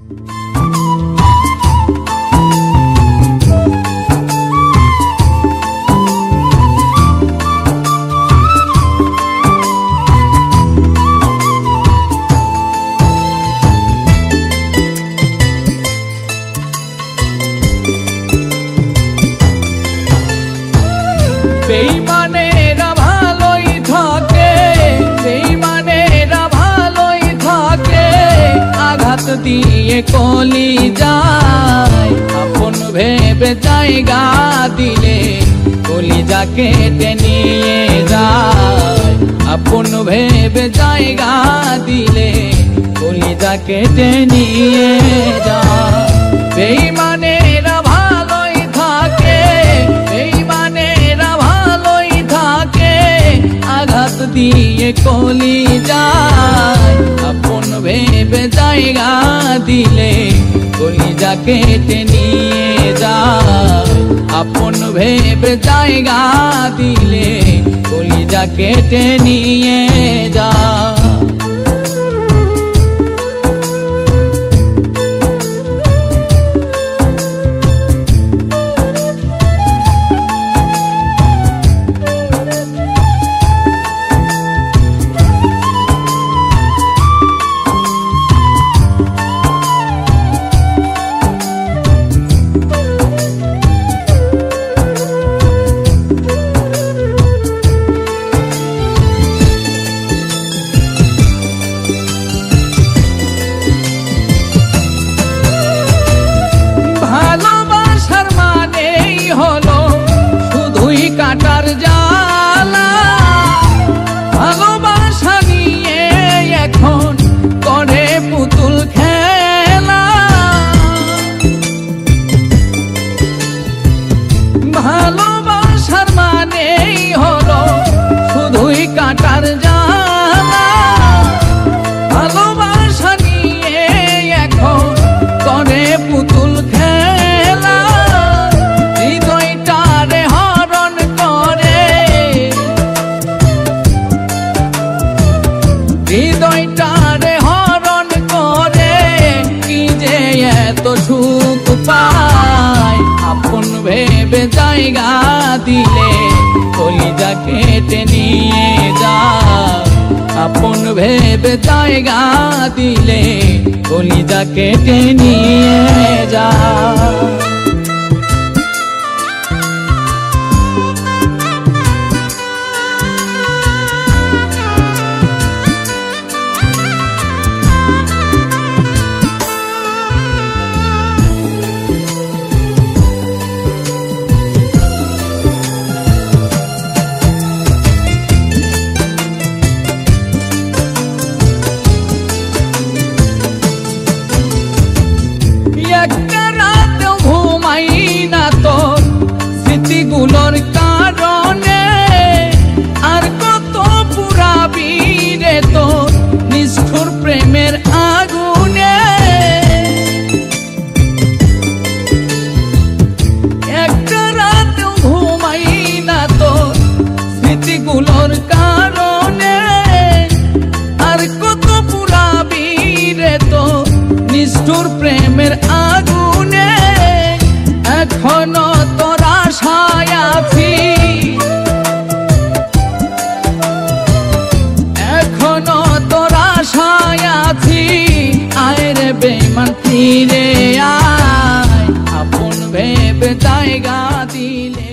বেঈমানেরা ভালোই থাকে, বেঈমানেরা ভালোই থাকে, আঘাত দিয়ে কলি যায়, আপন ভেবে জায়গা দিলে কলিজা কেটে নিয়ে যায়, আপন ভেবে জায়গা দিলে কলিজা কেটে নিয়ে যায়। বেঈমানেরা ভালোই থাকে, বেঈমানেরা ভালোই থাকে, আঘাত দিয়ে কলি যায়, আপন ভেবে জায়গা দিলে কলিজা কেটে নিয়ে যায়, আপন ভেবে জায়গা দিলে কলিজা কেটে নিয়ে যায়। কাটার জ্বালা, ভালোবাসা নিয়ে এখন করে পুতুল খেলা, ভালোবাসার মানেই হলো শুধুই কাটার জ্বালা, ভালোবাসা নিয়ে এখন করে পুতুল খেলা, হৃদয়টারে হরণ করে, হৃদয়টারে হরণ করে, কি যে এত সুখ পায়, আপন ভেবে জায়গা দিলে কলিজা কেটে নিয়ে যায়, আপন ভেবে জায়গা দিলে কলিজা কেটে নিয়ে যায়। একটা রাতেও ঘুমাই না তোর স্মৃতিগুলোর কারণে, আর কত পুরাবি রে তোর নিষ্ঠুর প্রেমের আগুনে, একটা রাতেও ঘুমাই না তোর স্মৃতিগুলোর কারণে, আর কত পুরাবি রে তোর নিষ্ঠুর প্রেমের আগুনে, এখনো তোর আশায় আছি, এখনো তোর আশায় আছি, আয় রে বেঈমান ফিরে আয়, আপন ভেবে জায়গা দিলে